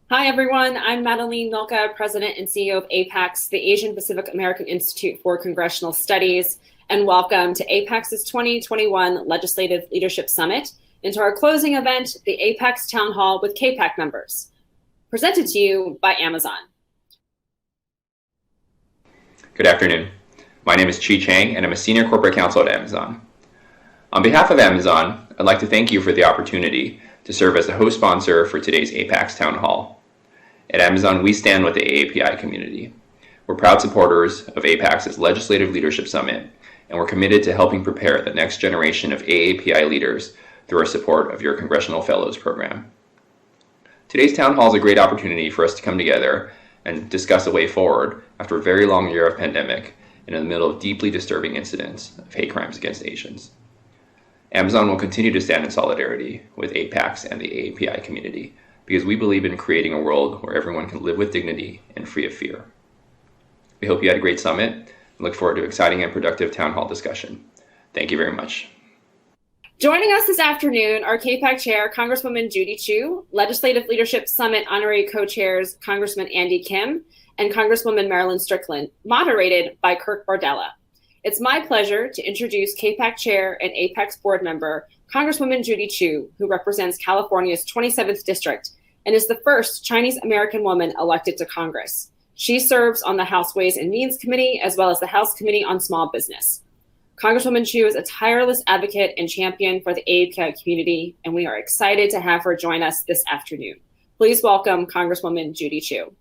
Hi, everyone. I'm Madeline Milka, President and CEO of APAICS, the Asian Pacific American Institute for Congressional Studies, and welcome to APAICS's 2021 Legislative Leadership Summit and to our closing event, the APAICS Town Hall with CAPAC members, presented to you by Amazon. Good afternoon. My name is Chi Chang, and I'm a Senior Corporate Counsel at Amazon. On behalf of Amazon, I'd like to thank you for the opportunity to serve as the host sponsor for today's APAICS Town Hall. At Amazon, we stand with the AAPI community. We're proud supporters of APAICS's Legislative Leadership Summit, and we're committed to helping prepare the next generation of AAPI leaders through our support of your Congressional Fellows program. Today's Town Hall is a great opportunity for us to come together and discuss a way forward after a very long year of pandemic and in the middle of deeply disturbing incidents of hate crimes against Asians. Amazon will continue to stand in solidarity with APAICS and the AAPI community because we believe in creating a world where everyone can live with dignity and free of fear. We hope you had a great summit and look forward to exciting and productive town hall discussion. Thank you very much. Joining us this afternoon are CAPAC Chair Congresswoman Judy Chu, Legislative Leadership Summit Honorary Co-Chairs Congressman Andy Kim and Congresswoman Marilyn Strickland, moderated by Kurt Bardella. It's my pleasure to introduce CAPAC Chair and APAICS Board Member Congresswoman Judy Chu, who represents California's 27th District and is the first Chinese American woman elected to Congress. She serves on the House Ways and Means Committee as well as the House Committee on Small Business. Congresswoman Chu is a tireless advocate and champion for the AAPI community, and we are excited to have her join us this afternoon. Please welcome Congresswoman Judy Chu.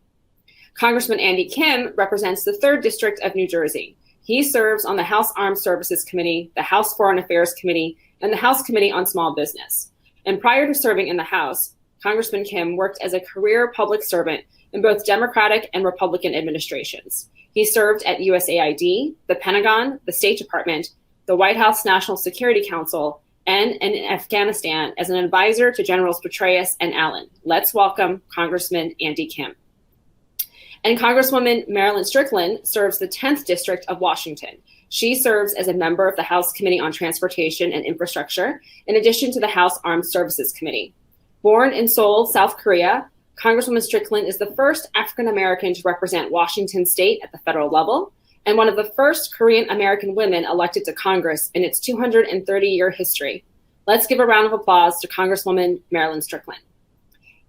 Congressman Andy Kim represents the 3rd District of New Jersey. He serves on the House Armed Services Committee, the House Foreign Affairs Committee, and the House Committee on Small Business. And prior to serving in the House, Congressman Kim worked as a career public servant in both Democratic and Republican administrations. He served at USAID, the Pentagon, the State Department, the White House National Security Council, and in Afghanistan as an advisor to Generals Petraeus and Allen. Let's welcome Congressman Andy Kim. And Congresswoman Marilyn Strickland serves the 10th District of Washington. She serves as a member of the House Committee on Transportation and Infrastructure, in addition to the House Armed Services Committee. Born in Seoul, South Korea, Congresswoman Strickland is the first African American to represent Washington State at the federal level, and one of the first Korean American women elected to Congress in its 230-year history. Let's give a round of applause to Congresswoman Marilyn Strickland.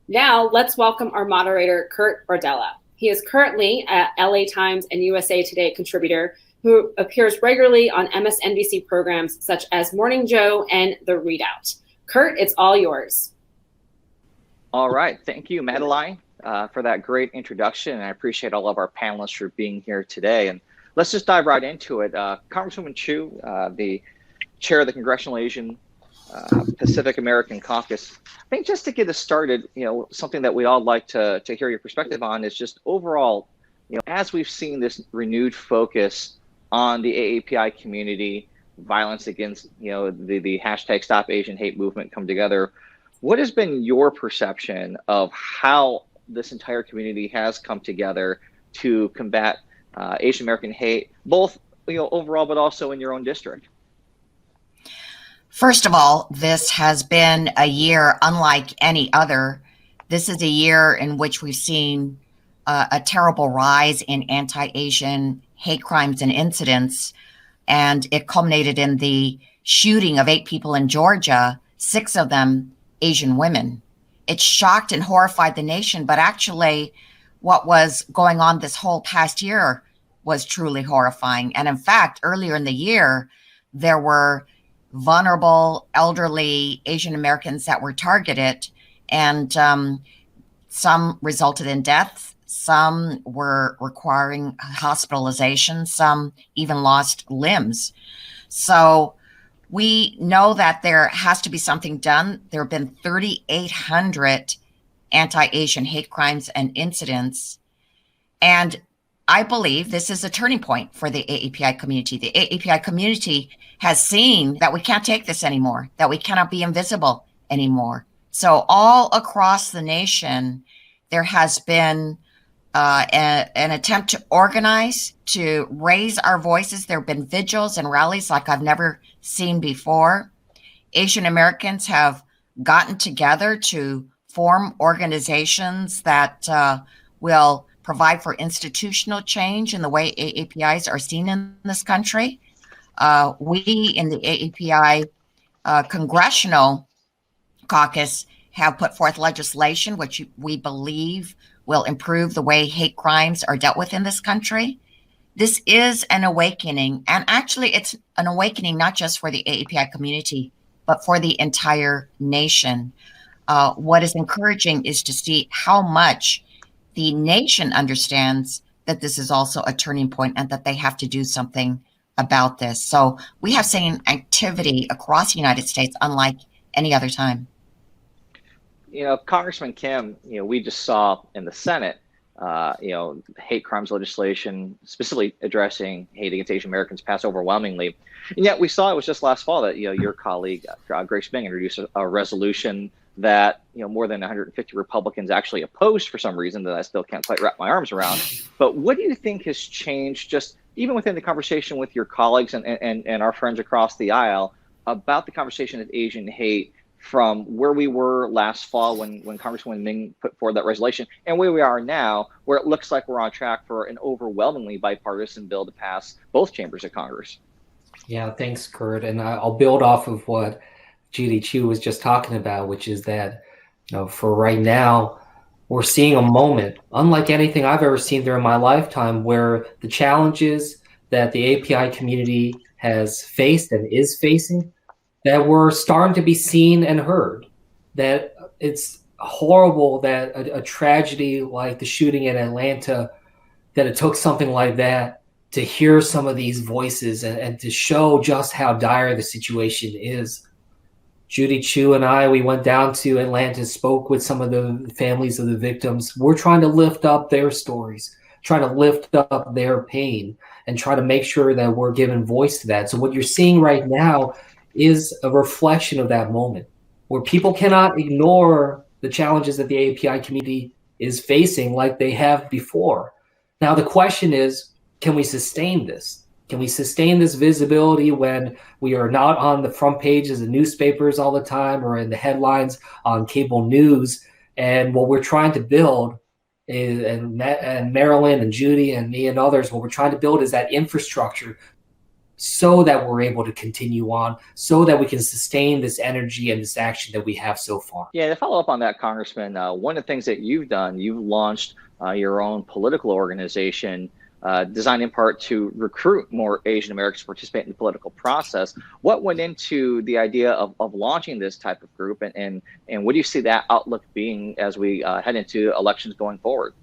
Now, let's welcome our moderator, Kurt Bardella. He is currently a LA Times and USA Today contributor who appears regularly on MSNBC programs such as Morning Joe and The Readout. Kurt, it's all yours. All right. Thank you, Madeline, for that great introduction. And I appreciate all of our panelists for being here today. And let's just dive right into it. Congresswoman Chu, the chair of the Congressional Asian Pacific American Caucus. I think just to get us started, something that we all like to hear your perspective on is just overall, as we've seen this renewed focus on the AAPI community, violence against, the hashtag Stop Asian Hate movement come together. What has been your perception of how this entire community has come together to combat Asian American hate, both overall, but also in your own district? First of all, this has been a year unlike any other. This is a year in which we've seen a terrible rise in anti-Asian hate crimes and incidents, and it culminated in the shooting of 8 people in Georgia, 6 of them Asian women. It shocked and horrified the nation, but actually what was going on this whole past year was truly horrifying. And in fact, earlier in the year, there were vulnerable, elderly Asian Americans that were targeted, and some resulted in death. Some were requiring hospitalization. Some even lost limbs. So we know that there has to be something done. There have been 3,800 anti-Asian hate crimes and incidents. And I believe this is a turning point for the AAPI community. The AAPI community has seen that we can't take this anymore, that we cannot be invisible anymore. So all across the nation, there has been an attempt to organize, to raise our voices. There have been vigils and rallies like I've never seen before. Asian Americans have gotten together to form organizations that will provide for institutional change in the way AAPIs are seen in this country. We in the AAPI Congressional Caucus have put forth legislation which we believe will improve the way hate crimes are dealt with in this country. This is an awakening, and actually it's an awakening not just for the AAPI community, but for the entire nation. What is encouraging is to see how much the nation understands that this is also a turning point and that they have to do something about this. So we have seen activity across the United States unlike any other time. Congressman Kim, we just saw in the Senate, hate crimes legislation, specifically addressing hate against Asian Americans, pass overwhelmingly. And yet we saw it was just last fall that, your colleague, Grace Bing, introduced a resolution that, more than 150 Republicans actually opposed for some reason that I still can't quite wrap my arms around. But what do you think has changed, just even within the conversation with your colleagues and our friends across the aisle about the conversation of Asian hate from where we were last fall when Congresswoman Ming put forward that resolution and where we are now, where it looks like we're on track for an overwhelmingly bipartisan bill to pass both chambers of Congress? Yeah, thanks, Kurt. And I'll build off of what Judy Chu was just talking about, which is that, for right now, we're seeing a moment unlike anything I've ever seen during my lifetime, where the challenges that the API community has faced and is facing, that we're starting to be seen and heard. That it's horrible that a tragedy like the shooting in Atlanta, that it took something like that to hear some of these voices and to show just how dire the situation is. Judy Chu and I, we went down to Atlanta, spoke with some of the families of the victims. We're trying to lift up their stories, trying to lift up their pain, and try to make sure that we're giving voice to that. So what you're seeing right now is a reflection of that moment, where people cannot ignore the challenges that the API community is facing like they have before. Now, the question is, can we sustain this? Can we sustain this visibility when we are not on the front pages of newspapers all the time or in the headlines on cable news? And what we're trying to build is, and Marilyn and Judy and me and others, what we're trying to build is that infrastructure so that we're able to continue on, so that we can sustain this energy and this action that we have so far. Yeah, to follow up on that, Congressman, one of the things that you've done, you've launched your own political organization designed in part to recruit more Asian Americans to participate in the political process. What went into the idea of launching this type of group, and what do you see that outlook being as we head into elections going forward?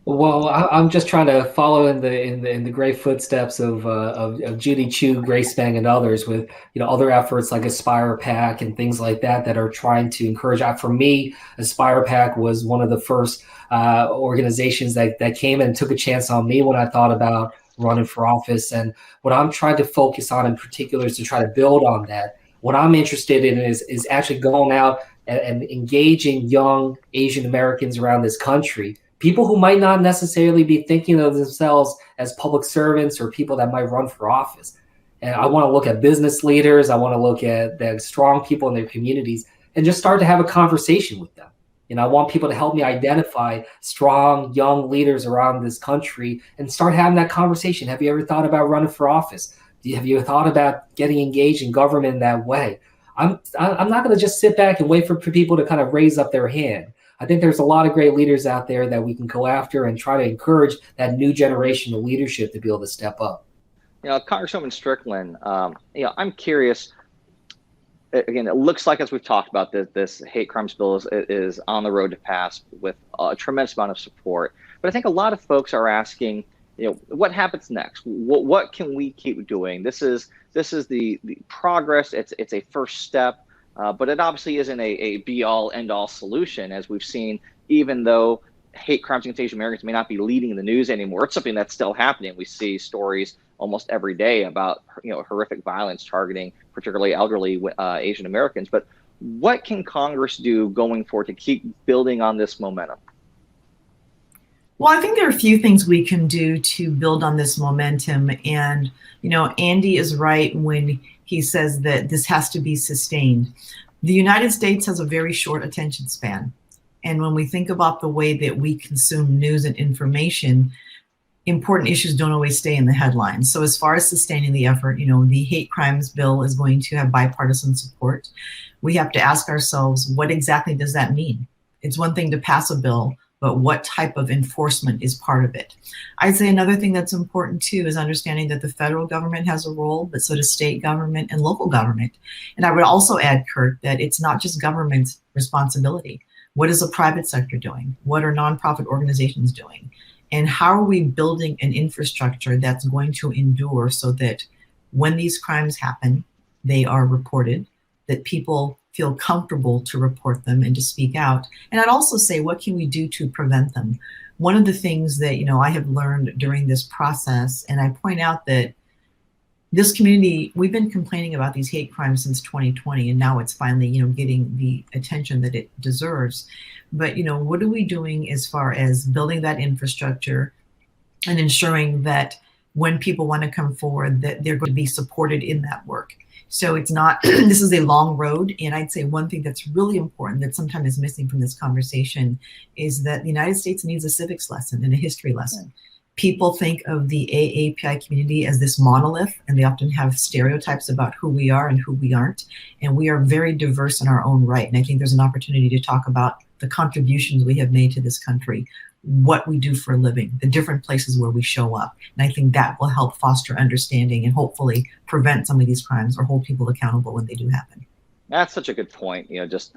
Well, I'm just trying to follow in the great footsteps of Judy Chu, Grace Bang, and others with other efforts like Aspire PAC and things like that are trying to encourage. For me, Aspire PAC was one of the first organizations that came and took a chance on me when I thought about running for office. And what I'm trying to focus on in particular is to try to build on that. What I'm interested in is actually going out and engaging young Asian Americans around this country. People who might not necessarily be thinking of themselves as public servants or people that might run for office. And I want to look at business leaders. I want to look at the strong people in their communities and just start to have a conversation with them. I want people to help me identify strong young leaders around this country and start having that conversation. Have you ever thought about running for office? Have you thought about getting engaged in government in that way? I'm not going to just sit back and wait for people to kind of raise up their hand. I think there's a lot of great leaders out there that we can go after and try to encourage that new generation of leadership to be able to step up. Congresswoman Strickland, I'm curious. Again, it looks like, as we've talked about, this hate crimes bill is on the road to pass with a tremendous amount of support. But I think a lot of folks are asking, what happens next? What can we keep doing? This is the progress. It's a first step. But it obviously isn't a be-all, end-all solution, as we've seen, even though hate crimes against Asian Americans may not be leading the news anymore. It's something that's still happening. We see stories almost every day about horrific violence targeting particularly elderly Asian Americans. But what can Congress do going forward to keep building on this momentum? Well, I think there are a few things we can do to build on this momentum. And, Andy is right when he says that this has to be sustained. The United States has a very short attention span. And when we think about the way that we consume news and information, important issues don't always stay in the headlines. So as far as sustaining the effort, the hate crimes bill is going to have bipartisan support. We have to ask ourselves, what exactly does that mean? It's one thing to pass a bill, but what type of enforcement is part of it? I'd say another thing that's important too is understanding that the federal government has a role, but so does state government and local government. And I would also add, Kurt, that it's not just government's responsibility. What is the private sector doing? What are nonprofit organizations doing? And how are we building an infrastructure that's going to endure so that when these crimes happen, they are reported, that people feel comfortable to report them and to speak out? And I'd also say, what can we do to prevent them? One of the things that, I have learned during this process, and I point out that this community, we've been complaining about these hate crimes since 2020, and now it's finally, getting the attention that it deserves. But, what are we doing as far as building that infrastructure and ensuring that when people want to come forward, that they're going to be supported in that work? So it's not, this is a long road. And I'd say one thing that's really important that sometimes is missing from this conversation is that the United States needs a civics lesson and a history lesson. People think of the AAPI community as this monolith, and they often have stereotypes about who we are and who we aren't. And we are very diverse in our own right. And I think there's an opportunity to talk about the contributions we have made to this country, what we do for a living, the different places where we show up. And I think that will help foster understanding and hopefully prevent some of these crimes or hold people accountable when they do happen. That's such a good point.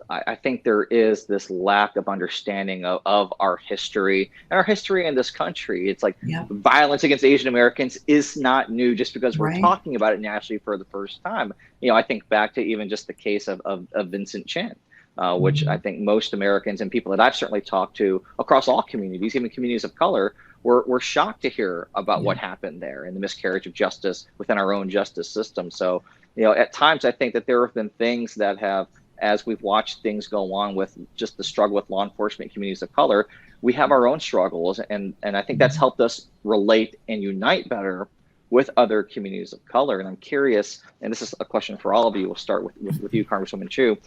I think there is this lack of understanding of our history and our history in this country. It's like violence against Asian Americans is not new just because we're talking about it nationally for the first time. I think back to even just the case of Vincent Chin, which I think most Americans and people that I've certainly talked to across all communities, even communities of color, were shocked to hear about what happened there and the miscarriage of justice within our own justice system. So, at times I think that there have been things that have, as we've watched things go on with just the struggle with law enforcement communities of color, we have our own struggles. And I think that's helped us relate and unite better with other communities of color. And I'm curious, and this is a question for all of you, we'll start with you, Congresswoman Chu.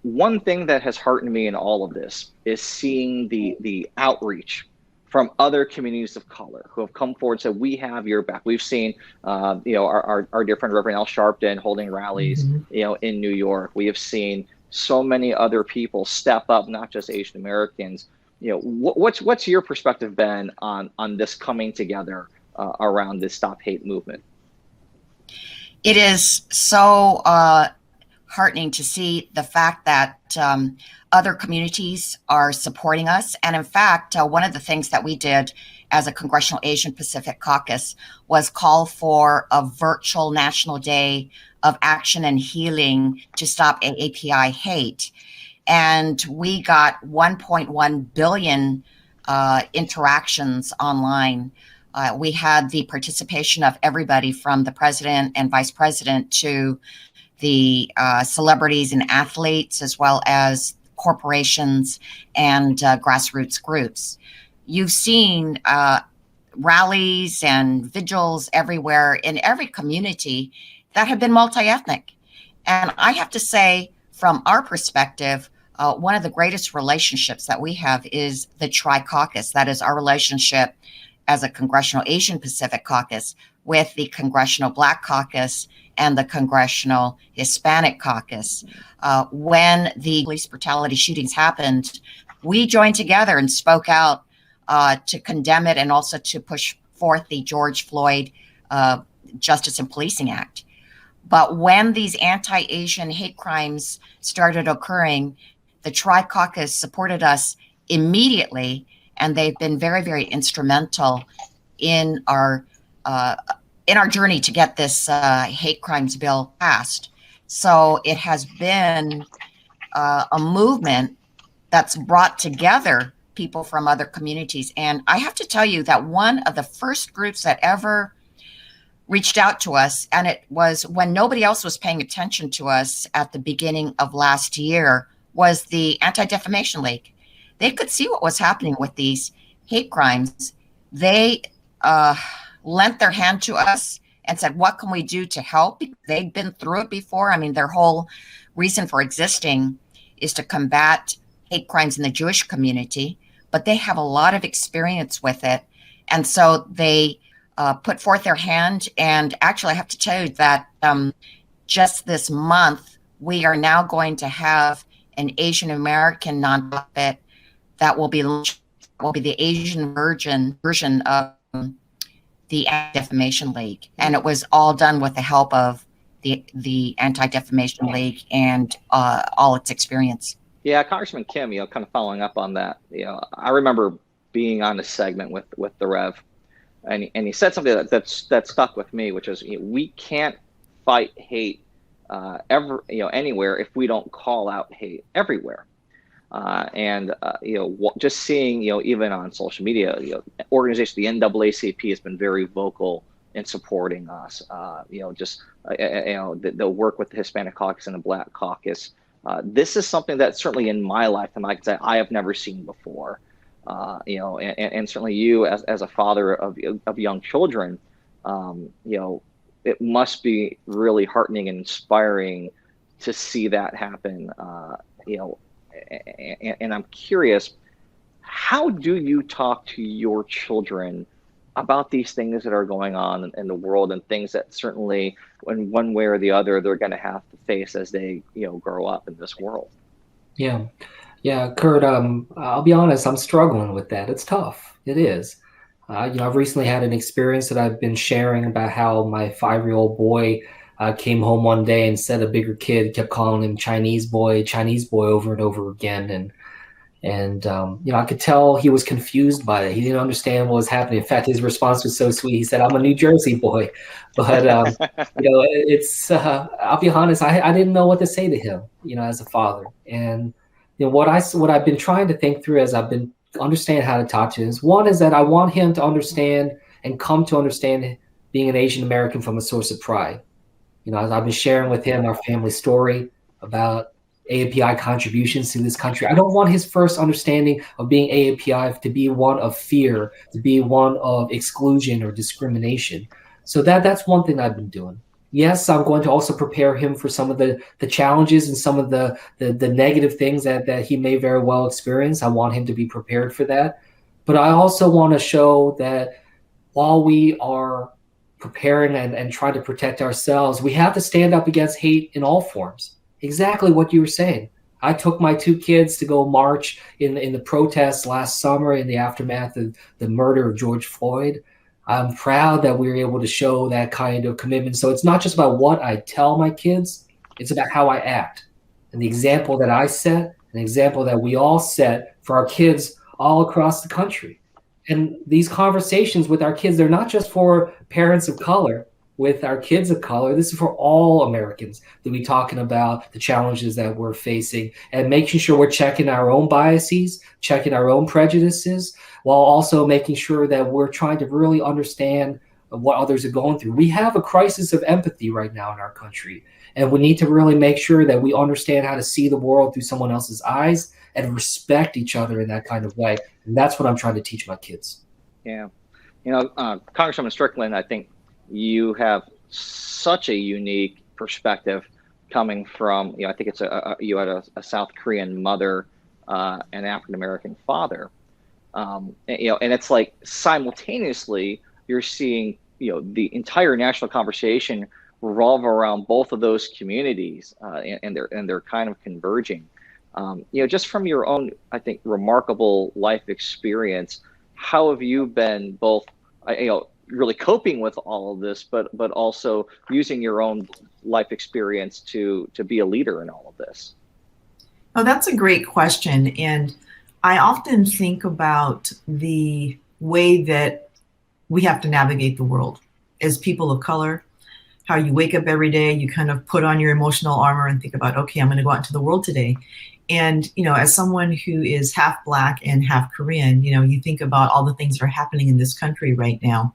One thing that has heartened me in all of this is seeing the outreach from other communities of color who have come forward and said, we have your back. We've seen, our dear friend Reverend Al Sharpton holding rallies, in New York. We have seen so many other people step up, not just Asian Americans. What's your perspective been on this coming together around this Stop Hate movement? It is so heartening to see the fact that other communities are supporting us. And in fact, one of the things that we did as a Congressional Asian Pacific Caucus was call for a virtual National Day of Action and Healing to stop AAPI hate. And we got 1.1 billion interactions online. We had the participation of everybody from the president and vice president to the celebrities and athletes, as well as corporations and grassroots groups. You've seen rallies and vigils everywhere in every community that have been multi-ethnic. And I have to say, from our perspective, one of the greatest relationships that we have is the Tri-Caucus. That is our relationship as a Congressional Asian Pacific Caucus with the Congressional Black Caucus and the Congressional Hispanic Caucus. When the police brutality shootings happened, we joined together and spoke out to condemn it and also to push forth the George Floyd Justice and Policing Act. But when these anti-Asian hate crimes started occurring, the Tri-Caucus supported us immediately, and they've been very, very instrumental in our journey to get this hate crimes bill passed. So it has been a movement that's brought together people from other communities. And I have to tell you that one of the first groups that ever reached out to us, and it was when nobody else was paying attention to us at the beginning of last year, was the Anti-Defamation League. They could see what was happening with these hate crimes. They lent their hand to us and said, what can we do to help? They'd been through it before. I mean, their whole reason for existing is to combat hate crimes in the Jewish community, but they have a lot of experience with it. And so they put forth their hand. And actually, I have to tell you that just this month, we are now going to have an Asian American nonprofit that will be the Asian version of the Anti-Defamation League. And it was all done with the help of the Anti-Defamation League and all its experience. Yeah, Congressman Kim, kind of following up on that, I remember being on a segment with the Rev, and he said something that stuck with me, which is we can't fight hate anywhere if we don't call out hate everywhere. Just seeing, even on social media, organizations, the NAACP has been very vocal in supporting us. The work with the Hispanic Caucus and the Black Caucus. This is something that certainly in my lifetime, I can say I have never seen before. And certainly you as a father of young children, it must be really heartening and inspiring to see that happen. And I'm curious, how do you talk to your children about these things that are going on in the world, and things that certainly in one way or the other they're going to have to face as they grow up in this world? Yeah, Kurt, I'll be honest, I'm struggling with that. It's tough. It is. I've recently had an experience that I've been sharing about how my 5-year-old boy came home one day and said a bigger kid kept calling him Chinese boy over and over again. And I could tell he was confused by it. He didn't understand what was happening. In fact, his response was so sweet. He said, "I'm a New Jersey boy." But, it's, I'll be honest, I didn't know what to say to him, as a father. And, what I've been trying to think through as I've been understand how to talk to him is, one is that I want him to understand and come to understand being an Asian American from a source of pride. As I've been sharing with him our family story about AAPI contributions to this country. I don't want his first understanding of being AAPI to be one of fear, to be one of exclusion or discrimination. So that's one thing I've been doing. Yes, I'm going to also prepare him for some of the challenges and some of the negative things that he may very well experience. I want him to be prepared for that. But I also want to show that while we are preparing and trying to protect ourselves, we have to stand up against hate in all forms. Exactly what you were saying. I took my 2 kids to go march in the protests last summer in the aftermath of the murder of George Floyd. I'm proud that we were able to show that kind of commitment. So it's not just about what I tell my kids, it's about how I act. And the example that I set, an example that we all set for our kids all across the country. And these conversations with our kids, they're not just for parents of color, with our kids of color. This is for all Americans to be talking about the challenges that we're facing and making sure we're checking our own biases, checking our own prejudices, while also making sure that we're trying to really understand what others are going through. We have a crisis of empathy right now in our country, and we need to really make sure that we understand how to see the world through someone else's eyes and respect each other in that kind of way. And that's what I'm trying to teach my kids. Yeah. Congresswoman Strickland, I think you have such a unique perspective coming from, I think it's you had a South Korean mother, and African-American father. And it's like simultaneously you're seeing, the entire national conversation revolve around both of those communities, and they're kind of converging. Just from your own, I think, remarkable life experience, how have you been both, really coping with all of this, but also using your own life experience to be a leader in all of this? Oh, that's a great question. And I often think about the way that we have to navigate the world as people of color, how you wake up every day, you kind of put on your emotional armor and think about, okay, I'm going to go out into the world today. And, as someone who is half Black and half Korean, you think about all the things that are happening in this country right now.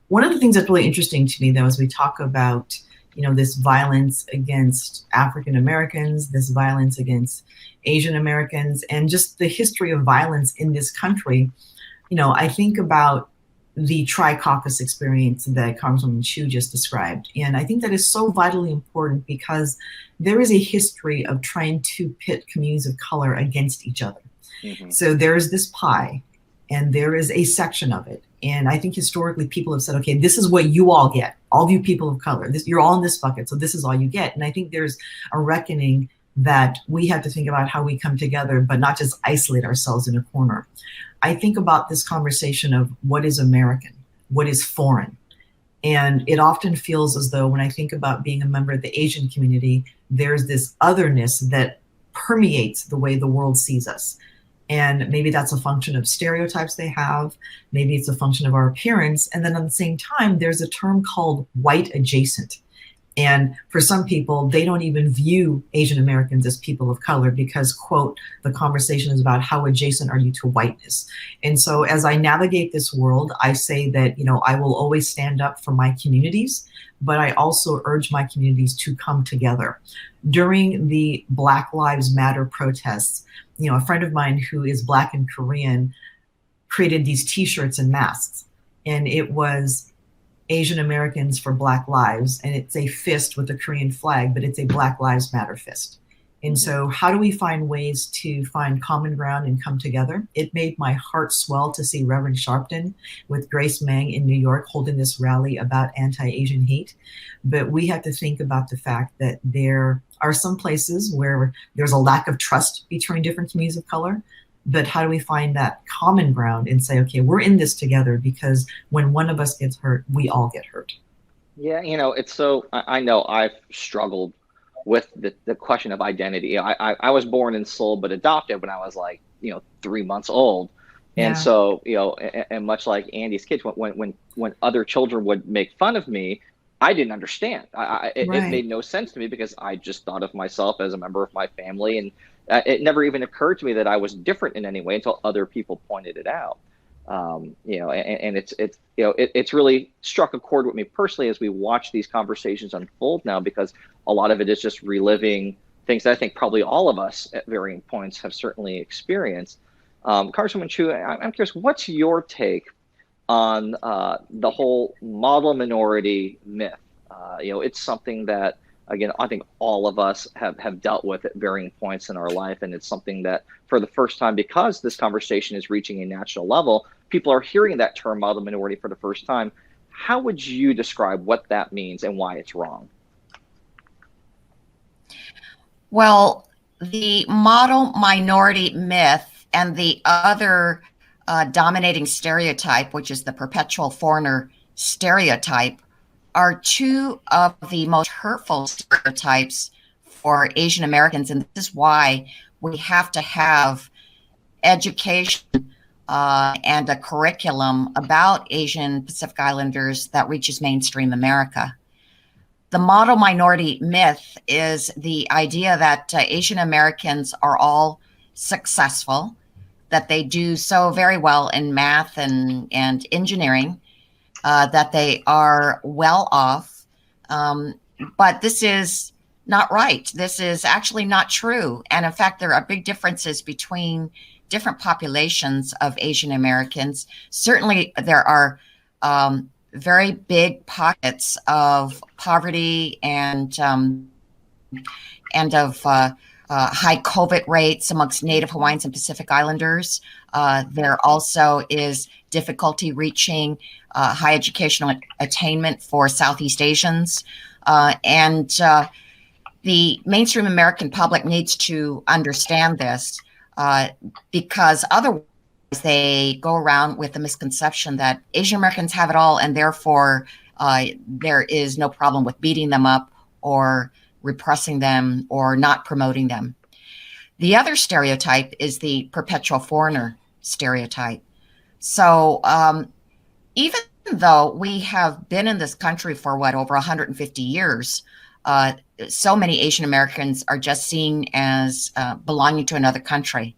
One of the things that's really interesting to me, though, as we talk about, this violence against African Americans, this violence against Asian Americans, and just the history of violence in this country, I think about the tri-caucus experience that Congresswoman Chu just described. And I think that is so vitally important because there is a history of trying to pit communities of color against each other. Mm-hmm. So there's this pie, and there is a section of it. And I think historically people have said, okay, this is what you all get, all of you people of color. You're all in this bucket, so this is all you get. And I think there's a reckoning that we have to think about how we come together, but not just isolate ourselves in a corner. I think about this conversation of what is American, what is foreign. And it often feels as though when I think about being a member of the Asian community, there's this otherness that permeates the way the world sees us. And maybe that's a function of stereotypes they have. Maybe it's a function of our appearance. And then at the same time, there's a term called white adjacent. And for some people, they don't even view Asian Americans as people of color because, quote, the conversation is about how adjacent are you to whiteness. And so as I navigate this world, I say that, I will always stand up for my communities, but I also urge my communities to come together. During the Black Lives Matter protests, a friend of mine who is Black and Korean created these T-shirts and masks, and it was Asian Americans for Black Lives, and it's a fist with a Korean flag, but it's a Black Lives Matter fist. And so how do we find ways to find common ground and come together? It made my heart swell to see Reverend Sharpton with Grace Meng in New York holding this rally about anti-Asian hate. But we have to think about the fact that there are some places where there's a lack of trust between different communities of color. But how do we find that common ground and say, okay, we're in this together, because when one of us gets hurt, we all get hurt. Yeah, it's so, I know I've struggled with the question of identity. I was born in Seoul, but adopted when I was 3 months old. And so, and much like Andy's kids, when other children would make fun of me, I didn't understand. It made no sense to me because I just thought of myself as a member of my family, and it never even occurred to me that I was different in any way until other people pointed it out. And it's really struck a chord with me personally as we watch these conversations unfold now, because a lot of it is just reliving things that I think probably all of us at varying points have certainly experienced. Congresswoman Chu, I'm curious, what's your take on the whole model minority myth? It's something that, again, I think all of us have dealt with at varying points in our life. And it's something that for the first time, because this conversation is reaching a national level, people are hearing that term model minority for the first time. How would you describe what that means and why it's wrong? Well, the model minority myth and the other dominating stereotype, which is the perpetual foreigner stereotype, are two of the most hurtful stereotypes for Asian Americans. And this is why we have to have education and a curriculum about Asian Pacific Islanders that reaches mainstream America. The model minority myth is the idea that Asian Americans are all successful, that they do so very well in math and engineering, that they are well off. But this is not right. This is actually not true. And in fact, there are big differences between different populations of Asian Americans. Certainly, there are very big pockets of poverty and of high COVID rates amongst Native Hawaiians and Pacific Islanders. There also is difficulty reaching high educational attainment for Southeast Asians. And the mainstream American public needs to understand this because otherwise they go around with the misconception that Asian Americans have it all, and therefore there is no problem with beating them up or repressing them or not promoting them. The other stereotype is the perpetual foreigner stereotype. So even though we have been in this country for over 150 years, so many Asian Americans are just seen as belonging to another country.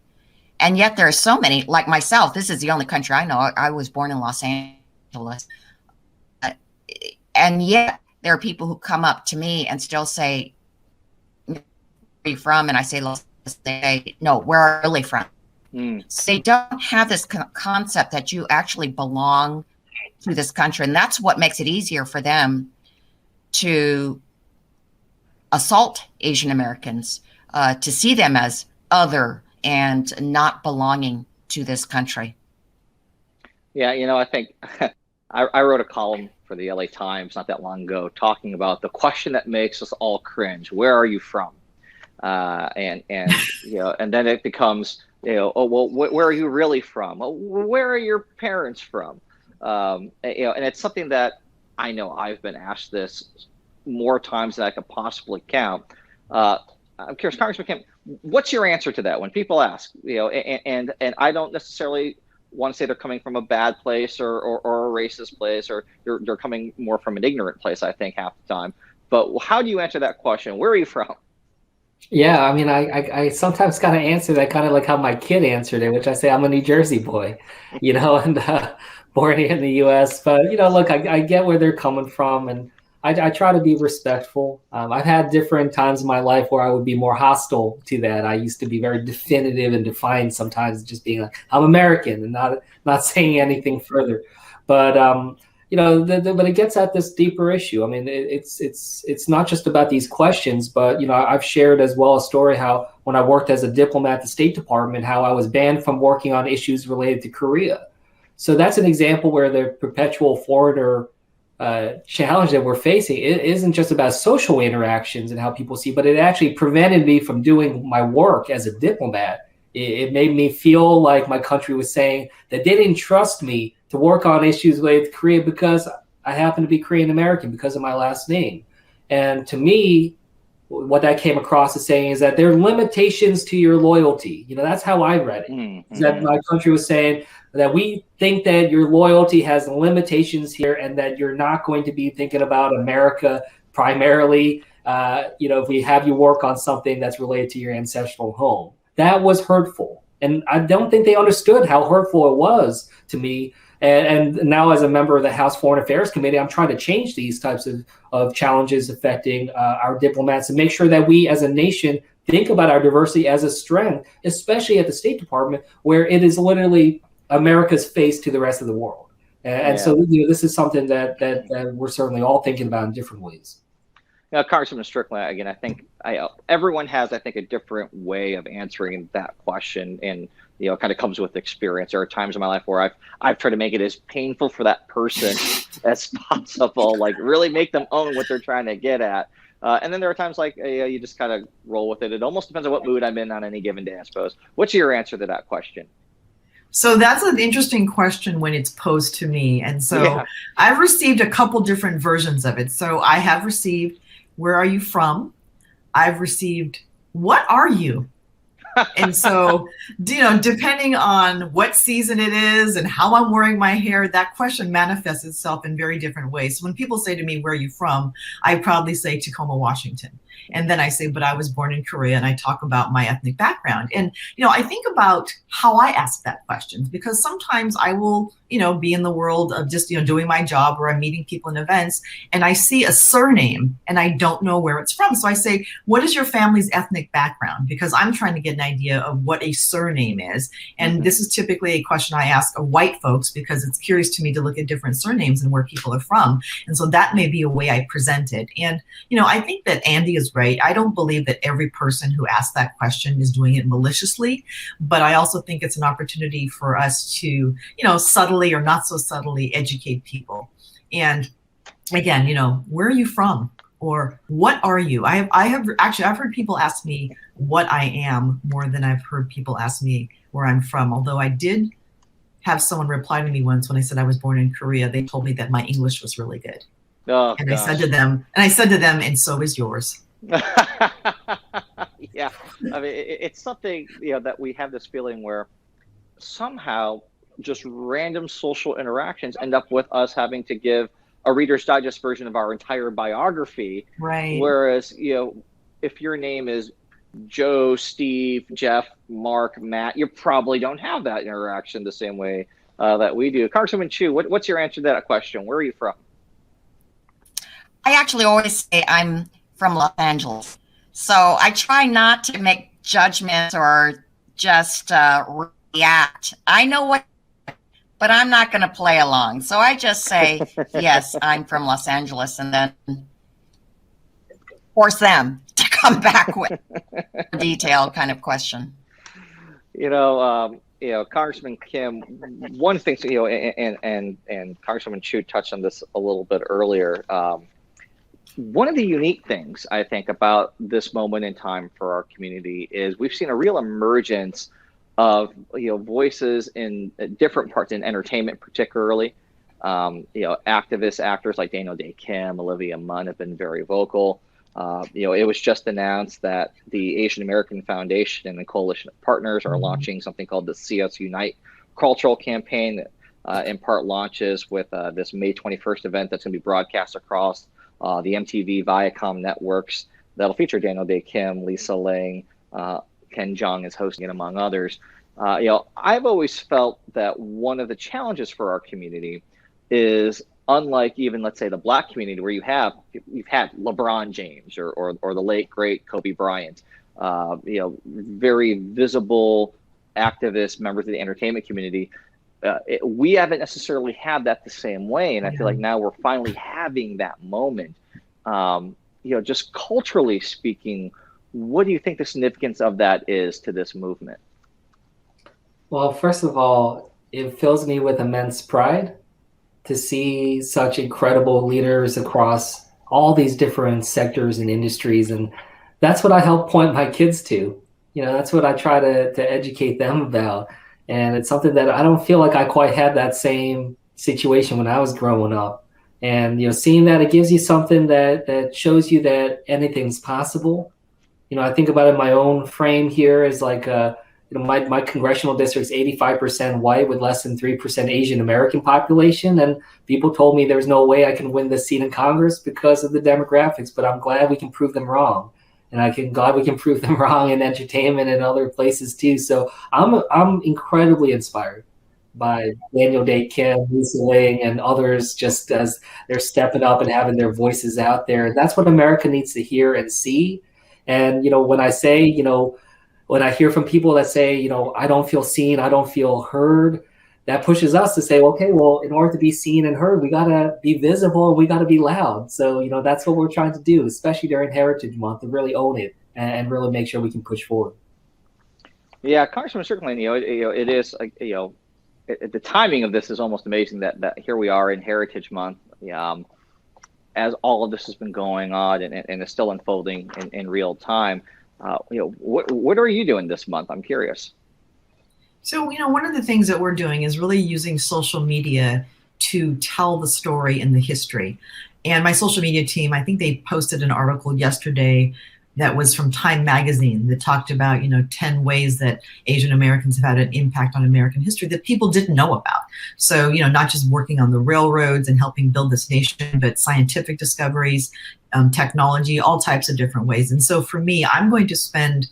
And yet there are so many, like myself, this is the only country I know. I was born in Los Angeles. And yet there are people who come up to me and still say, where are you from? And I say, no, where are you really from? So they don't have this concept that you actually belong to this country. And that's what makes it easier for them to assault Asian Americans, to see them as other and not belonging to this country. Yeah, I think I wrote a column for the LA Times not that long ago talking about the question that makes us all cringe: where are you from? And and then it becomes, oh well, where are you really from? Oh, where are your parents from? And it's something that I know I've been asked this more times than I could possibly count. I'm curious, Congressman Kim, what's your answer to that when people ask? And I don't necessarily want to say they're coming from a bad place or a racist place, or they're coming more from an ignorant place, I think, half the time. But how do you answer that question? Where are you from? Yeah, I mean, I sometimes kind of answer that kind of like how my kid answered it, which I say I'm a New Jersey boy, and born here in the U.S. But, look, I get where they're coming from, and I try to be respectful. I've had different times in my life where I would be more hostile to that. I used to be very definitive and defiant sometimes, just being like, I'm American, and not saying anything further. But but it gets at this deeper issue. I mean, it's not just about these questions, but I've shared as well a story how when I worked as a diplomat at the State Department, how I was banned from working on issues related to Korea. So that's an example where the perpetual foreigner challenge that we're facing, it isn't just about social interactions and how people see, but it actually prevented me from doing my work as a diplomat. It made me feel like my country was saying that they didn't trust me to work on issues related to Korea because I happen to be Korean American because of my last name. And to me, what that came across as saying is that there are limitations to your loyalty. That's how I read it. Mm-hmm. That my country was saying that we think that your loyalty has limitations here, and that you're not going to be thinking about America primarily, if we have you work on something that's related to your ancestral home. That was hurtful. And I don't think they understood how hurtful it was to me. And now as a member of the House Foreign Affairs Committee, I'm trying to change these types of challenges affecting our diplomats and make sure that we as a nation think about our diversity as a strength, especially at the State Department, where it is literally America's face to the rest of the world. And so this is something that we're certainly all thinking about in different ways. Congresswoman Strickland, again, I think everyone has, a different way of answering that question, and it kind of comes with experience. There are times in my life where I've tried to make it as painful for that person as possible, like really make them own what they're trying to get at. And then there are times like you just kind of roll with it. It almost depends on what mood I'm in on any given day, I suppose. What's your answer to that question? So that's an interesting question when it's posed to me. And so I've received a couple different versions of it. So I have received, where are you from? I've received, what are you? And so, depending on what season it is and how I'm wearing my hair, that question manifests itself in very different ways. So when people say to me, where are you from? I proudly say Tacoma, Washington. And then I say, but I was born in Korea, and I talk about my ethnic background. And, I think about how I ask that question, because sometimes I will, be in the world of just, doing my job, or I'm meeting people in events, and I see a surname and I don't know where it's from. So I say, what is your family's ethnic background? Because I'm trying to get an idea of what a surname is. And this is typically a question I ask of white folks, because it's curious to me to look at different surnames and where people are from. And so that may be a way I present it. And, I think that Andy is right. I don't believe that every person who asks that question is doing it maliciously, but I also think it's an opportunity for us to, subtly or not so subtly educate people. And again, where are you from? Or what are you? I've heard people ask me what I am more than I've heard people ask me where I'm from. Although I did have someone reply to me once when I said I was born in Korea. They told me that my English was really good. Oh, and gosh. I said to them, and so is yours. Yeah, I mean, it's something that we have this feeling where somehow just random social interactions end up with us having to give a Reader's Digest version of our entire biography. Right. Whereas if your name is Joe, Steve, Jeff, Mark, Matt, you probably don't have that interaction the same way that we do. Congresswoman Chu, what's your answer to that question? Where are you from? I actually always say I'm from Los Angeles. So I try not to make judgments or just react. I know what, but I'm not going to play along. So I just say, yes, I'm from Los Angeles, and then force them to come back with a detailed kind of question. Congressman Kim, one thing, and Congresswoman Chu touched on this a little bit earlier. One of the unique things I think about this moment in time for our community is we've seen a real emergence of voices in different parts in entertainment, particularly. Activist actors like Daniel Day Kim, Olivia Munn have been very vocal. It was just announced that the Asian American Foundation and the Coalition of Partners are launching something called the CS Unite cultural campaign that in part launches with this May 21st event that's going to be broadcast across the MTV Viacom networks that'll feature Daniel Day Kim, Lisa Lang, Ken Jeong is hosting it, among others. I've always felt that one of the challenges for our community is, unlike even, let's say, the Black community, where you've had LeBron James or the late great Kobe Bryant, very visible activist members of the entertainment community. We haven't necessarily had that the same way, and I feel like now we're finally having that moment. Just culturally speaking, what do you think the significance of that is to this movement? Well, first of all, it fills me with immense pride to see such incredible leaders across all these different sectors and industries. And that's what I help point my kids to. That's what I try to educate them about. And it's something that I don't feel like I quite had that same situation when I was growing up. And, seeing that, it gives you something that shows you that anything's possible. I think about it in my own frame here as like, my congressional district's 85% white with less than 3% Asian American population. And people told me there's no way I can win this seat in Congress because of the demographics, but I'm glad we can prove them wrong. And glad we can prove them wrong in entertainment and other places too. So I'm incredibly inspired by Daniel Day Kim, Lisa Lang, and others, just as they're stepping up and having their voices out there. That's what America needs to hear and see. And, when I say, when I hear from people that say, I don't feel seen, I don't feel heard, that pushes us to say, okay, well, in order to be seen and heard, we got to be visible, we got to be loud. So, that's what we're trying to do, especially during Heritage Month, to really own it and really make sure we can push forward. Yeah, Congressman Strickland, it is, the timing of this is almost amazing that here we are in Heritage Month, as all of this has been going on and is still unfolding in real time. What are you doing this month? I'm curious. So, one of the things that we're doing is really using social media to tell the story and the history. And my social media team, I think they posted an article yesterday that was from Time Magazine that talked about, 10 ways that Asian Americans have had an impact on American history that people didn't know about. So, not just working on the railroads and helping build this nation, but scientific discoveries, technology, all types of different ways. And so for me, I'm going to spend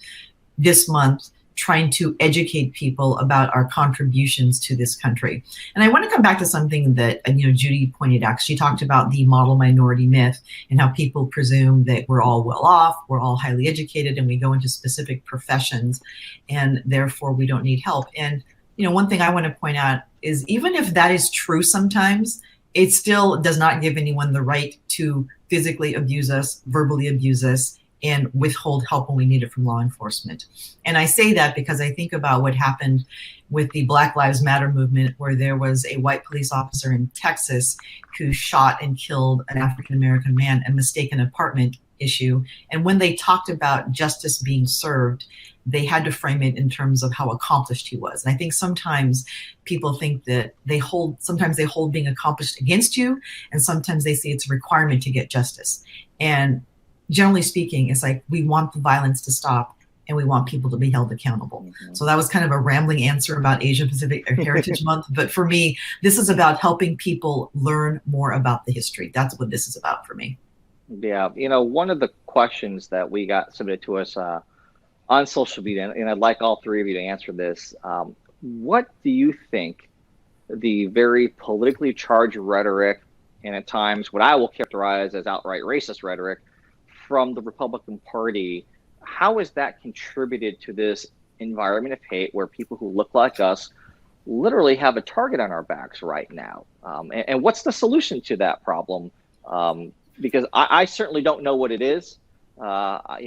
this month trying to educate people about our contributions to this country. And I want to come back to something that, Judy pointed out. She talked about the model minority myth and how people presume that we're all well off, we're all highly educated, and we go into specific professions, and therefore we don't need help. And, one thing I want to point out is, even if that is true sometimes, it still does not give anyone the right to physically abuse us, verbally abuse us, and withhold help when we need it from law enforcement. And I say that because I think about what happened with the Black Lives Matter movement, where there was a white police officer in Texas who shot and killed an African-American man, a mistaken apartment issue. And when they talked about justice being served, they had to frame it in terms of how accomplished he was. And I think sometimes people think that sometimes they hold being accomplished against you, and sometimes they say it's a requirement to get justice. And generally speaking, it's like, we want the violence to stop and we want people to be held accountable. Mm-hmm. So that was kind of a rambling answer about Asia Pacific Heritage Month. But for me, this is about helping people learn more about the history. That's what this is about for me. Yeah. One of the questions that we got submitted to us on social media, and I'd like all three of you to answer this. What do you think the very politically charged rhetoric, and at times what I will characterize as outright racist rhetoric from the Republican Party, how has that contributed to this environment of hate where people who look like us literally have a target on our backs right now. And what's the solution to that problem? Because I certainly don't know what it is. I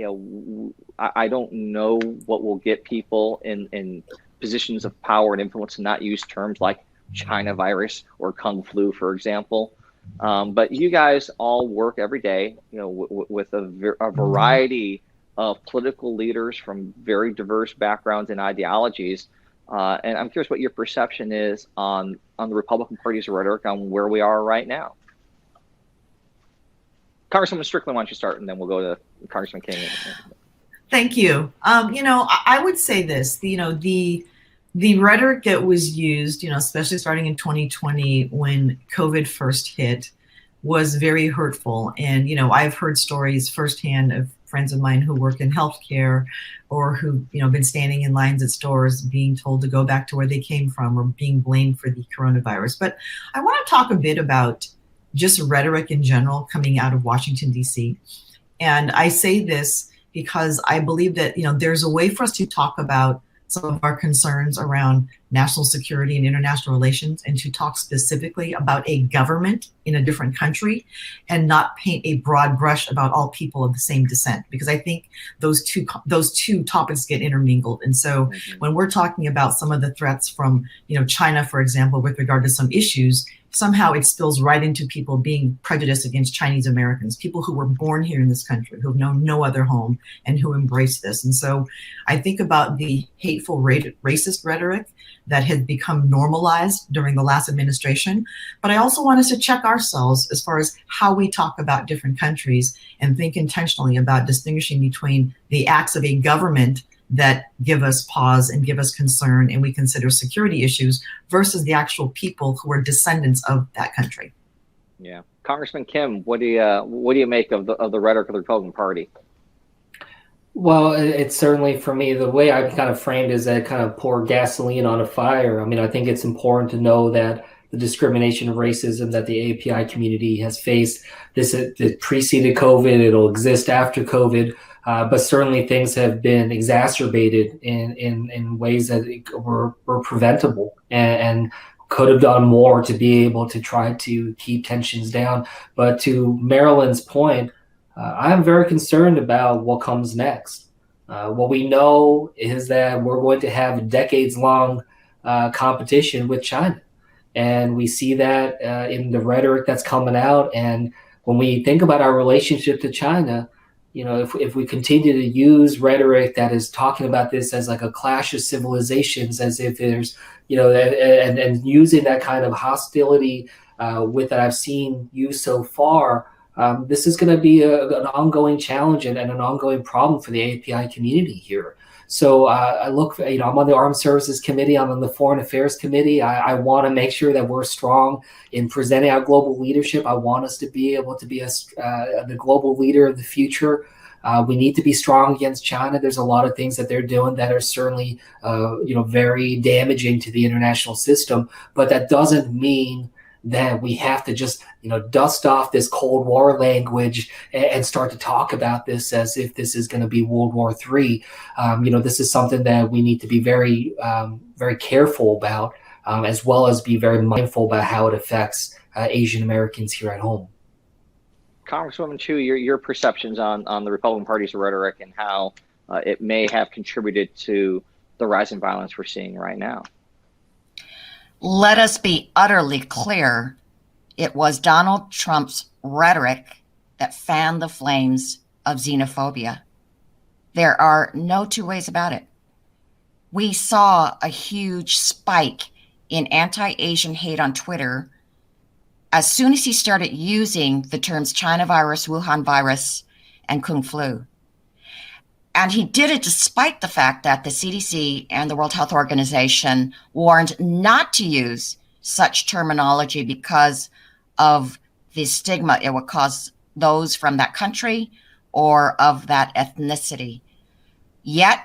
don't know what will get people in positions of power and influence to not use terms like China virus or Kung flu, for example. But you guys all work every day, with a variety of political leaders from very diverse backgrounds and ideologies. And I'm curious what your perception is on the Republican Party's rhetoric on where we are right now. Congresswoman Strickland, why don't you start, and then we'll go to Congressman King. Thank you. I would say this, the rhetoric that was used, especially starting in 2020 when COVID first hit, was very hurtful. And, I've heard stories firsthand of friends of mine who work in healthcare or who, been standing in lines at stores being told to go back to where they came from or being blamed for the coronavirus. But I want to talk a bit about just rhetoric in general coming out of Washington, D.C. And I say this because I believe that, there's a way for us to talk about some of our concerns around national security and international relations, and to talk specifically about a government in a different country and not paint a broad brush about all people of the same descent, because I think those two topics get intermingled. And so when we're talking about some of the threats from, China, for example, with regard to some issues, somehow it spills right into people being prejudiced against Chinese Americans, people who were born here in this country, who have known no other home and who embrace this. And so I think about the hateful racist rhetoric that had become normalized during the last administration. But I also want us to check ourselves as far as how we talk about different countries and think intentionally about distinguishing between the acts of a government that give us pause and give us concern and we consider security issues versus the actual people who are descendants of that country. Yeah. Congressman Kim, what do you make of the rhetoric of the Republican Party? Well, it's certainly, for me, the way I've kind of framed is that kind of pour gasoline on a fire. I mean, I think it's important to know that the discrimination and racism that the API community has faced, it preceded COVID, it'll exist after COVID, but certainly things have been exacerbated in ways that were preventable and could have done more to be able to try to keep tensions down. But to Marilyn's point, I'm very concerned about what comes next. What we know is that we're going to have a decades-long competition with China. And we see that in the rhetoric that's coming out. And when we think about our relationship to China, if we continue to use rhetoric that is talking about this as like a clash of civilizations, as if there's, and using that kind of hostility with that I've seen used so far, this is going to be an ongoing challenge and an ongoing problem for the API community here. So I look, I'm on the Armed Services Committee, I'm on the Foreign Affairs Committee. I want to make sure that we're strong in presenting our global leadership. I want us to be able to be the global leader of the future. We need to be strong against China. There's a lot of things that they're doing that are certainly, very damaging to the international system. But that doesn't mean that we have to just, dust off this Cold War language and start to talk about this as if this is going to be World War III. This is something that we need to be very, very careful about, as well as be very mindful about how it affects Asian Americans here at home. Congresswoman Chu, your perceptions on the Republican Party's rhetoric and how it may have contributed to the rise in violence we're seeing right now. Let us be utterly clear. It was Donald Trump's rhetoric that fanned the flames of xenophobia. There are no two ways about it. We saw a huge spike in anti-Asian hate on Twitter as soon as he started using the terms China virus, Wuhan virus, and Kung flu. And he did it despite the fact that the CDC and the World Health Organization warned not to use such terminology because of the stigma it would cause those from that country or of that ethnicity. Yet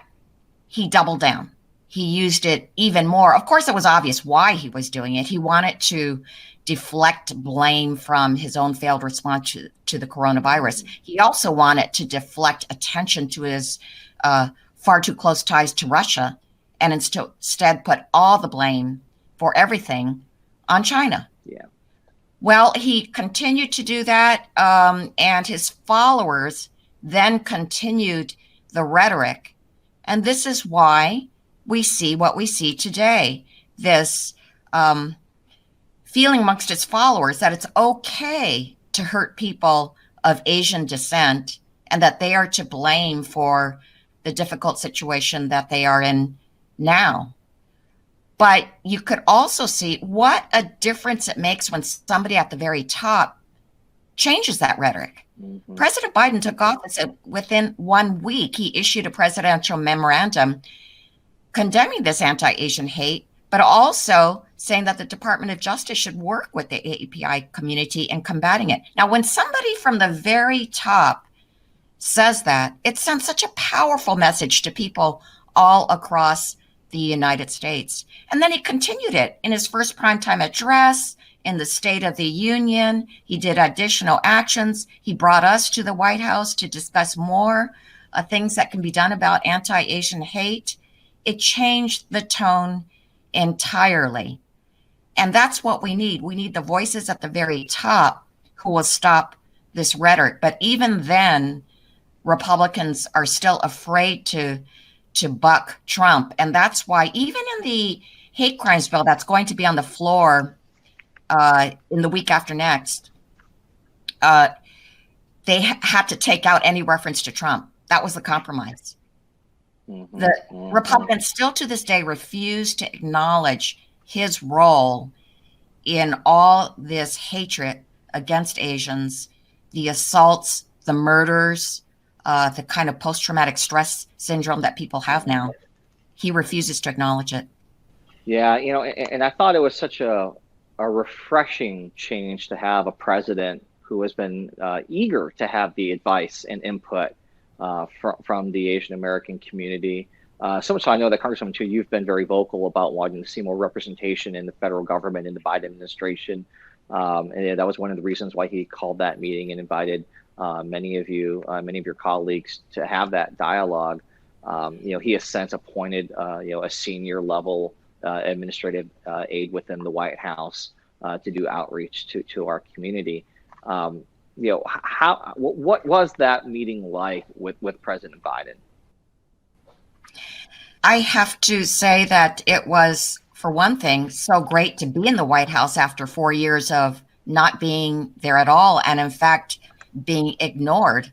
he doubled down. He used it even more. Of course, it was obvious why he was doing it. He wanted to deflect blame from his own failed response to the coronavirus. He also wanted to deflect attention to his far too close ties to Russia and instead put all the blame for everything on China. Yeah. Well, he continued to do that, and his followers then continued the rhetoric. And this is why we see what we see today, this feeling amongst his followers that it's okay to hurt people of Asian descent and that they are to blame for the difficult situation that they are in now. But you could also see what a difference it makes when somebody at the very top changes that rhetoric. Mm-hmm. President Biden took office within 1 week. He issued a presidential memorandum condemning this anti-Asian hate, but also saying that the Department of Justice should work with the AAPI community in combating it. Now, when somebody from the very top says that, it sends such a powerful message to people all across the United States. And then he continued it in his first primetime address, in the State of the Union. He did additional actions. He brought us to the White House to discuss more things that can be done about anti-Asian hate. It changed the tone entirely. And that's what we need. We need the voices at the very top who will stop this rhetoric. But even then, Republicans are still afraid to buck Trump. And that's why even in the hate crimes bill that's going to be on the floor in the week after next, they had to take out any reference to Trump. That was the compromise. Mm-hmm. The Republicans still to this day refuse to acknowledge his role in all this hatred against Asians, the assaults, the murders, the kind of post-traumatic stress syndrome that people have now. He refuses to acknowledge it. Yeah, you know, and I thought it was such a refreshing change to have a president who has been eager to have the advice and input from the Asian American community. So much so I know that Congresswoman Chu, you've been very vocal about wanting to see more representation in the federal government in the Biden administration. And that was one of the reasons why he called that meeting and invited many of your colleagues to have that dialogue. He has since appointed a senior level administrative aide within the White House to do outreach to our community. What was that meeting like with President Biden? I have to say that it was, for one thing, so great to be in the White House after 4 years of not being there at all, and in fact, being ignored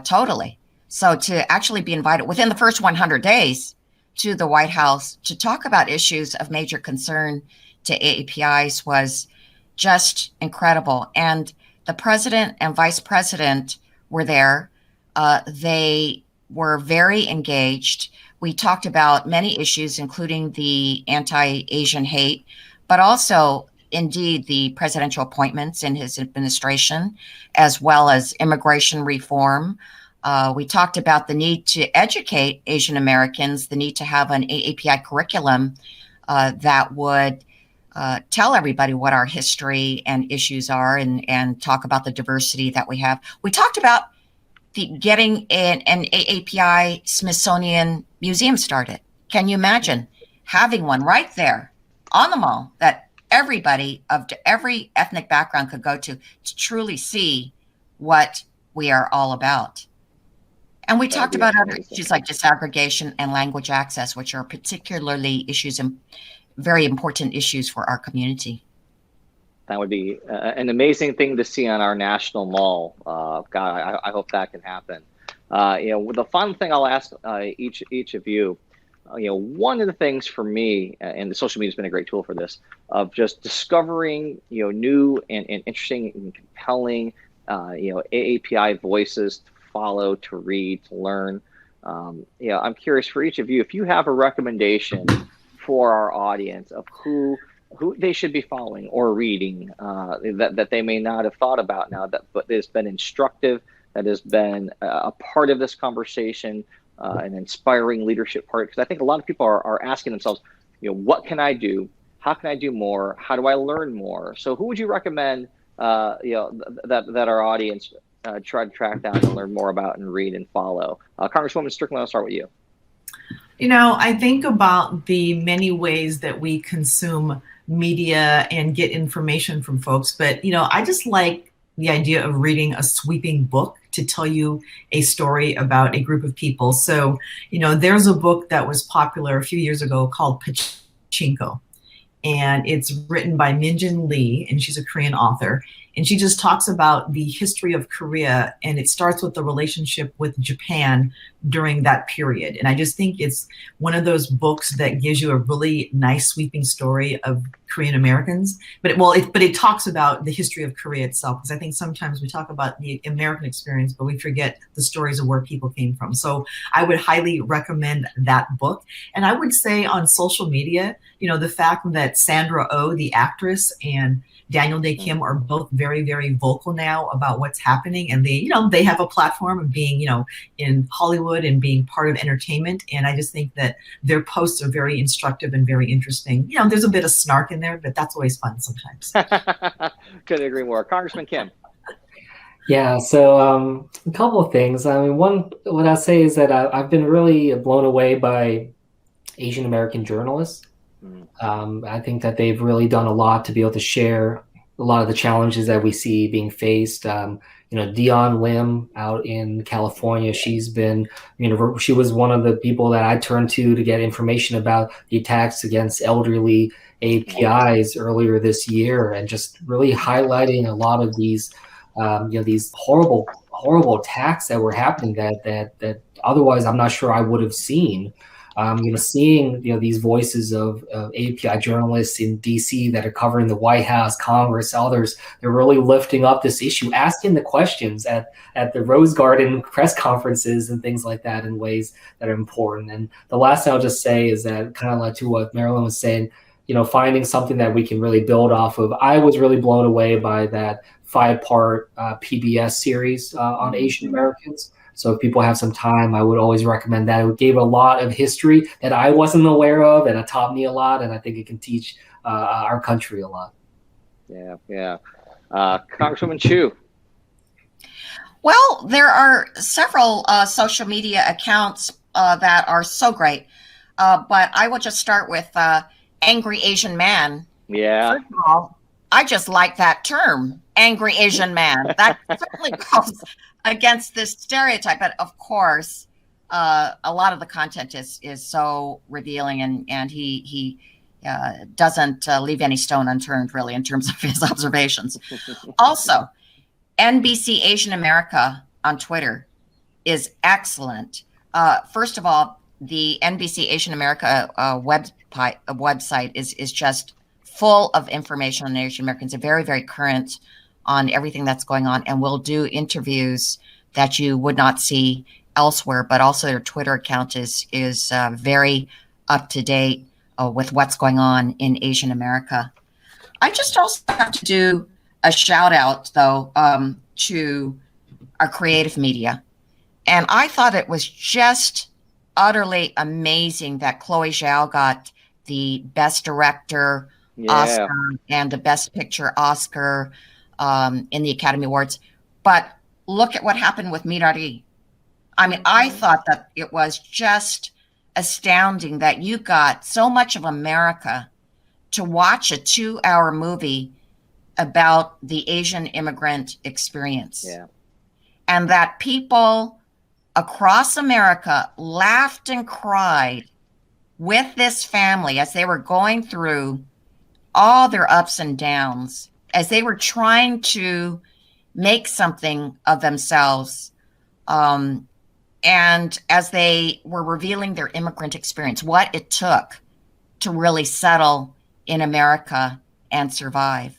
totally. So to actually be invited within the first 100 days to the White House to talk about issues of major concern to AAPIs was just incredible. And the president and vice president were there. They were very engaged. We talked about many issues, including the anti-Asian hate, but also indeed the presidential appointments in his administration, as well as immigration reform. We talked about the need to educate Asian Americans, the need to have an AAPI curriculum that would tell everybody what our history and issues are and talk about the diversity that we have. We talked about getting an AAPI Smithsonian Museum started. Can you imagine having one right there on the mall that everybody of every ethnic background could go to truly see what we are all about? And we talked about other issues like disaggregation and language access, which are particularly issues and very important issues for our community. That would be an amazing thing to see on our national mall. God, I hope that can happen. The final thing I'll ask each of you, one of the things for me, and the social media has been a great tool for this, of just discovering, new and interesting and compelling, AAPI voices to follow, to read, to learn. I'm curious for each of you, if you have a recommendation for our audience of who they should be following or reading that they may not have thought about now, but has been instructive, that has been a part of this conversation, an inspiring leadership part. Because I think a lot of people are asking themselves, what can I do? How can I do more? How do I learn more? So who would you recommend, that our audience try to track down and learn more about and read and follow? Congresswoman Strickland, I'll start with you. I think about the many ways that we consume media and get information from folks. But, I just like the idea of reading a sweeping book to tell you a story about a group of people. So, there's a book that was popular a few years ago called Pachinko. And it's written by Minjin Lee, and she's a Korean author. And she just talks about the history of Korea, and it starts with the relationship with Japan during that period. And I just think it's one of those books that gives you a really nice sweeping story of Korean Americans. But it talks about the history of Korea itself, because I think sometimes we talk about the American experience, but we forget the stories of where people came from. So I would highly recommend that book. And I would say on social media, the fact that Sandra Oh, the actress, and Daniel Day Kim are both very, very vocal now about what's happening, and they have a platform of being, in Hollywood and being part of entertainment. And I just think that their posts are very instructive and very interesting. There's a bit of snark in there, but that's always fun sometimes. Couldn't agree more. Congressman Kim. Yeah, so a couple of things. I mean, one, what I say is that I've been really blown away by Asian American journalists. I think that they've really done a lot to be able to share a lot of the challenges that we see being faced. Dion Lim out in California, she was one of the people that I turned to get information about the attacks against elderly APIs earlier this year, and just really highlighting a lot of these, these horrible attacks that were happening that otherwise I'm not sure I would have seen. Seeing these voices of API journalists in DC that are covering the White House, Congress, others, they're really lifting up this issue, asking the questions at the Rose Garden press conferences and things like that in ways that are important. And the last thing I'll just say is that, kind of like to what Marilyn was saying, finding something that we can really build off of. I was really blown away by that 5-part PBS series on Asian Americans. So if people have some time, I would always recommend that. It gave a lot of history that I wasn't aware of, and it taught me a lot, and I think it can teach our country a lot. Yeah. Congresswoman Chu. Well, there are several social media accounts that are so great, but I will just start with Angry Asian Man. Yeah. First of all, I just like that term, Angry Asian Man. That certainly goes against this stereotype, but of course, a lot of the content is so revealing, and he doesn't leave any stone unturned, really, in terms of his observations. Also, NBC Asian America on Twitter is excellent. First of all, the NBC Asian America website is just full of information on Asian Americans. They're very, very current on everything that's going on, and will do interviews that you would not see elsewhere. But also their Twitter account is very up to date with what's going on in Asian America. I just also have to do a shout out though to our creative media, and I thought it was just utterly amazing that Chloe Zhao got the Best Director Oscar and the Best Picture Oscar in the Academy Awards. But look at what happened with Mirari. I mean, I thought that it was just astounding that you got so much of America to watch a 2-hour movie about the Asian immigrant experience. Yeah. And that people across America laughed and cried with this family as they were going through all their ups and downs, as they were trying to make something of themselves, and as they were revealing their immigrant experience, what it took to really settle in America and survive.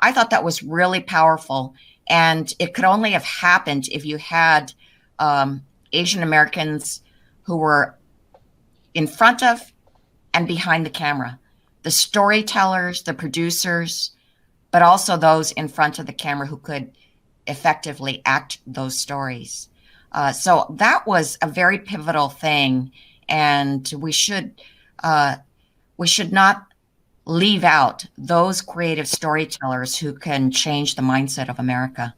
I thought that was really powerful, and it could only have happened if you had Asian Americans who were in front of and behind the camera, the storytellers, the producers, but also those in front of the camera who could effectively act those stories. So that was a very pivotal thing, and we should not leave out those creative storytellers who can change the mindset of America.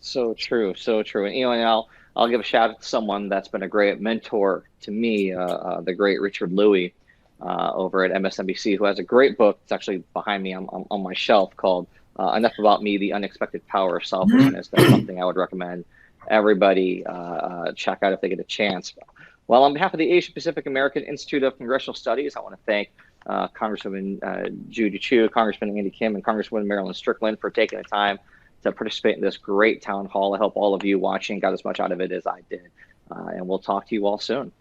So true, so true. And I'll give a shout out to someone that's been a great mentor to me, the great Richard Louie. over at MSNBC, who has a great book. It's actually behind me on my shelf called Enough About Me, The Unexpected Power of Selfishness. That's something I would recommend everybody check out if they get a chance. Well, on behalf of the Asian Pacific American Institute of Congressional Studies, I want to thank Congresswoman Judy Chu, Congressman Andy Kim, and Congresswoman Marilyn Strickland for taking the time to participate in this great town hall. I hope all of you watching got as much out of it as I did. And we'll talk to you all soon.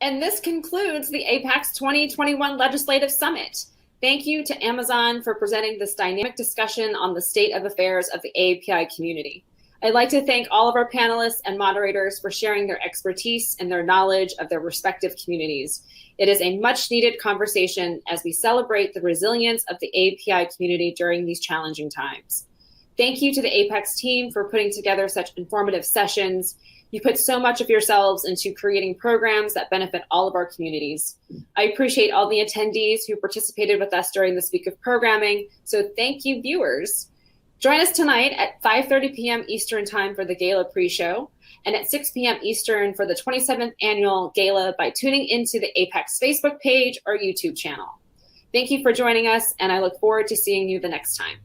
And this concludes the APAICS 2021 Legislative Summit. Thank you to Amazon for presenting this dynamic discussion on the state of affairs of the AAPI community. I'd like to thank all of our panelists and moderators for sharing their expertise and their knowledge of their respective communities. It is a much needed conversation as we celebrate the resilience of the AAPI community during these challenging times. Thank you to the APAICS team for putting together such informative sessions. You put so much of yourselves into creating programs that benefit all of our communities. I appreciate all the attendees who participated with us during this week of programming, so thank you, viewers. Join us tonight at 5:30 p.m. Eastern Time for the Gala Pre-Show and at 6 p.m. Eastern for the 27th Annual Gala by tuning into the APAICS Facebook page or YouTube channel. Thank you for joining us, and I look forward to seeing you the next time.